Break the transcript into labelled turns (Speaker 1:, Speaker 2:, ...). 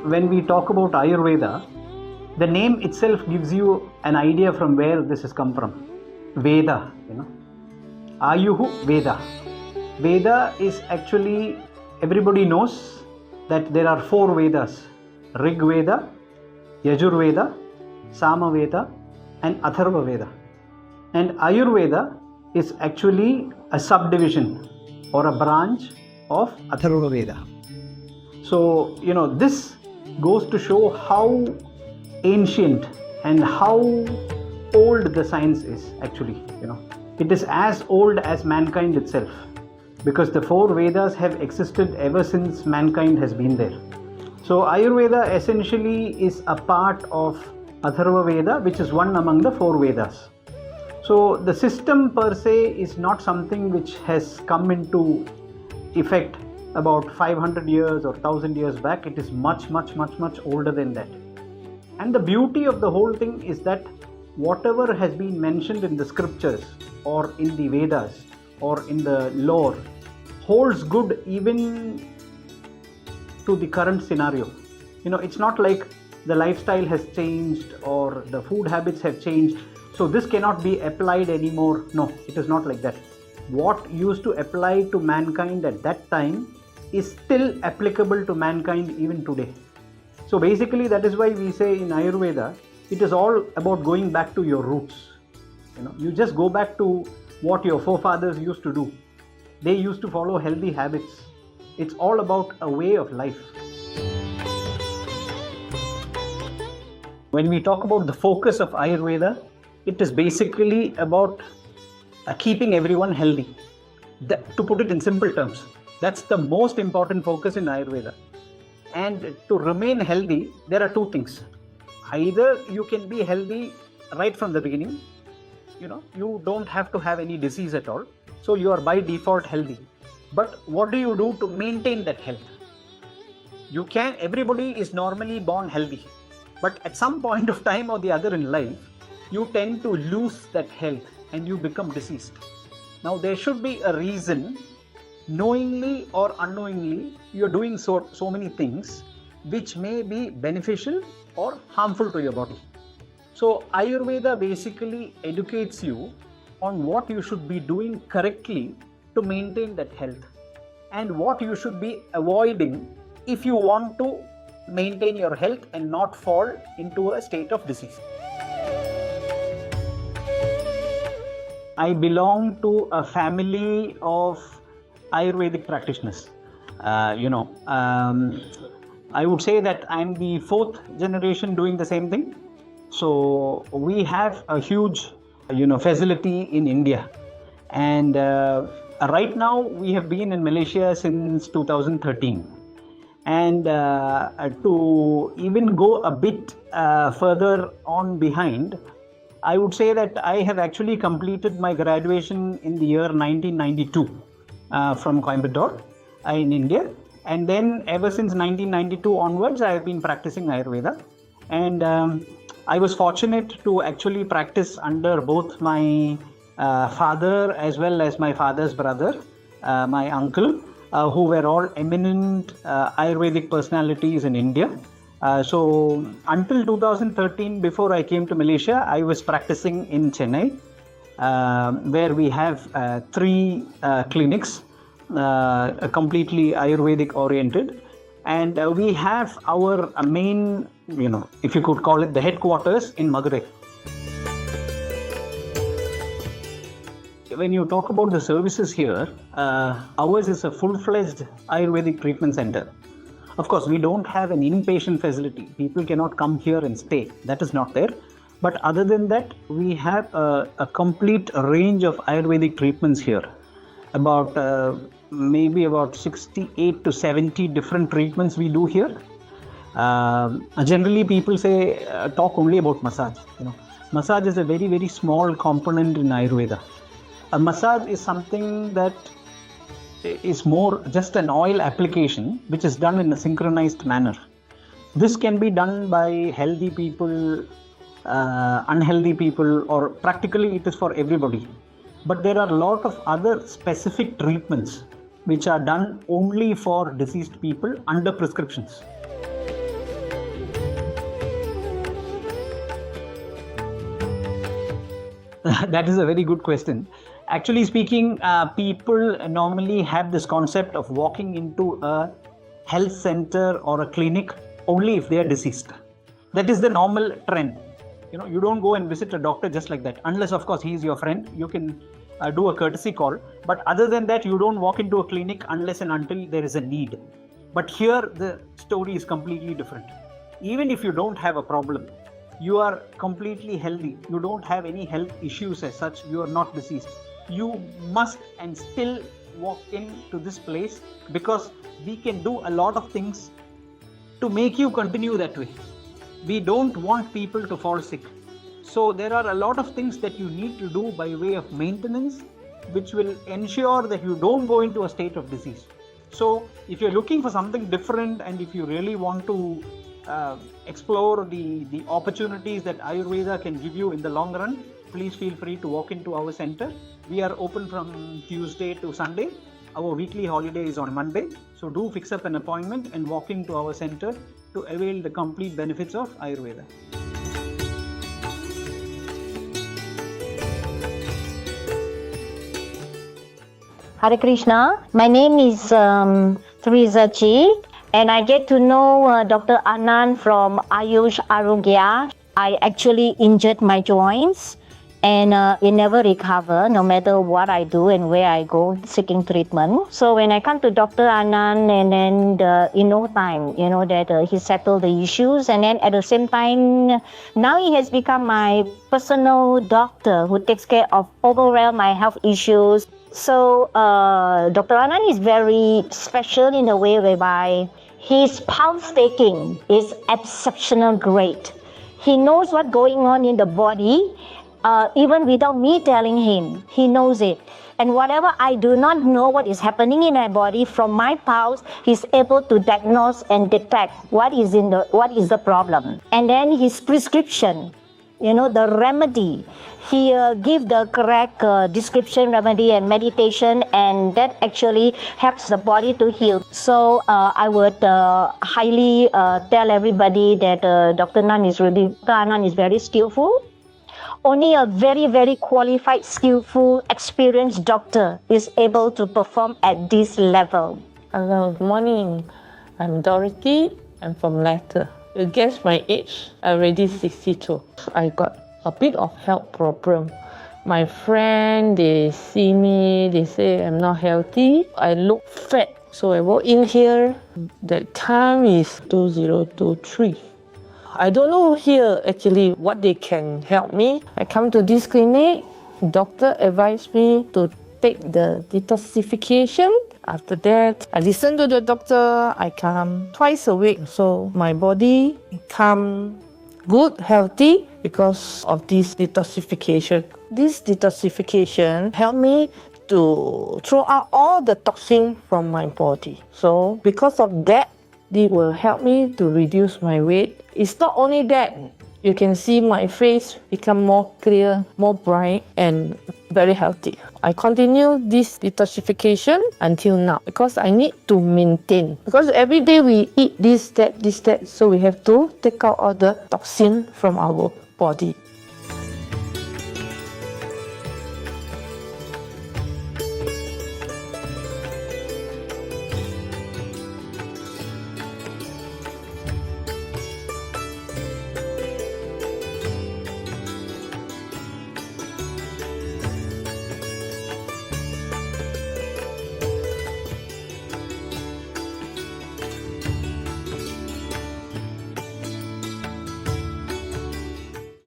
Speaker 1: when we talk about Ayurveda, the name itself gives you an idea from where this has come from. Veda, Ayuhu Veda. Veda is actually, everybody knows that there are 4 Vedas: Rig Veda, Yajur Veda, Sama Veda, and Atharva Veda. And Ayurveda is actually a subdivision or a branch of Atharva Veda. So, this goes to show how ancient and how old the science is actually. It is as old as mankind itself, because the 4 Vedas have existed ever since mankind has been there. So Ayurveda essentially is a part of Atharva Veda, which is one among the 4 Vedas. So the system per se is not something which has come into effect about 500 years or 1000 years back. It is much older than that. And the beauty of the whole thing is that whatever has been mentioned in the scriptures or in the Vedas or in the lore holds good even to the current scenario. It's not like the lifestyle has changed or the food habits have changed, so this cannot be applied anymore. No, it is not like that. What used to apply to mankind at that time is still applicable to mankind even today. So basically, that is why we say in Ayurveda, it is all about going back to your roots. You just go back to what your forefathers used to do. They used to follow healthy habits. It's all about a way of life. When we talk about the focus of Ayurveda, it is basically about keeping everyone healthy. To put it in simple terms, that's the most important focus in Ayurveda. And to remain healthy, there are 2 things. Either you can be healthy right from the beginning, you don't have to have any disease at all, so you are by default healthy. But what do you do to maintain that health? Everybody is normally born healthy, but at some point of time or the other in life, you tend to lose that health and you become diseased. Now there should be a reason. Knowingly or unknowingly, you are doing so many things which may be beneficial or harmful to your body. So Ayurveda basically educates you on what you should be doing correctly to maintain that health, and what you should be avoiding if you want to maintain your health and not fall into a state of disease. I belong to a family of Ayurvedic practitioners. I would say that I'm the 4th generation doing the same thing. So we have a huge, facility in India. And right now we have been in Malaysia since 2013. And to even go a bit further on behind, I would say that I have actually completed my graduation in the year 1992 from Coimbatore in India. And then ever since 1992 onwards, I have been practicing Ayurveda. And I was fortunate to actually practice under both my father as well as my father's brother, my uncle, who were all eminent Ayurvedic personalities in India. So until 2013, before I came to Malaysia, I was practicing in Chennai, where we have 3 clinics, completely Ayurvedic oriented. And we have our main, if you could call it the headquarters in Madurai. When you talk about the services here, ours is a full-fledged Ayurvedic treatment center. Of course, we don't have an inpatient facility. People cannot come here and stay. That is not there. But other than that, we have a complete range of Ayurvedic treatments here. Maybe about 68 to 70 different treatments we do here. Generally, people talk only about massage. Massage is a very, very small component in Ayurveda. A massage is something that is more just an oil application which is done in a synchronized manner. This can be done by healthy people, unhealthy people, or practically it is for everybody. But there are a lot of other specific treatments which are done only for diseased people under prescriptions. That is a very good question. Actually speaking, people normally have this concept of walking into a health center or a clinic only if they are deceased. That is the normal trend. You don't go and visit a doctor just like that, unless of course he is your friend. You can do a courtesy call, but other than that, you don't walk into a clinic unless and until there is a need. But here the story is completely different. Even if you don't have a problem, you are completely healthy, you don't have any health issues as such, you are not deceased, you must and still walk into this place, because we can do a lot of things to make you continue that way. We don't want people to fall sick. So there are a lot of things that you need to do by way of maintenance, which will ensure that you don't go into a state of disease. So if you're looking for something different, and if you really want to explore the opportunities that Ayurveda can give you in the long run, please feel free to walk into our center. We are open from Tuesday to Sunday. Our weekly holiday is on Monday. So do fix up an appointment and walk into our center to avail the complete benefits of Ayurveda.
Speaker 2: Hare Krishna. My name is Teresa G, and I get to know Dr. Anand from Ayush Arogya. I actually injured my joints, and it never recover no matter what I do and where I go seeking treatment. So when I come to Dr. Anand, and then in no time, that he settled the issues, and then at the same time, now he has become my personal doctor who takes care of overall my health issues. So Dr. Anand is very special in a way whereby his pulse taking is exceptional great. He knows what's going on in the body, even without me telling him. He knows it. And whatever I do not know what is happening in my body, from my pulse, he's able to diagnose and detect what is the problem. And then his prescription, the remedy, he give the correct description, remedy, and meditation, and that actually helps the body to heal. So I would highly tell everybody that Dr. Anand is very skillful. Only a very, very qualified, skillful, experienced doctor is able to perform at this level.
Speaker 3: Good morning. I'm Dorothy. I'm from Letter. You guess my age, I'm already 62. I got a bit of health problem. My friend, they see me, they say I'm not healthy. I look fat. So I walk in here. That time is 2023. I don't know here actually what they can help me. I come to this clinic. Doctor advised me to take the detoxification. After that, I listen to the doctor. I come twice a week. So my body become good, healthy because of this detoxification. This detoxification helped me to throw out all the toxin from my body. So because of that, it will help me to reduce my weight. It's not only that. You can see my face become more clear, more bright, and very healthy. I continue this detoxification until now because I need to maintain. Because every day we eat this, that, so we have to take out all the toxin from our body.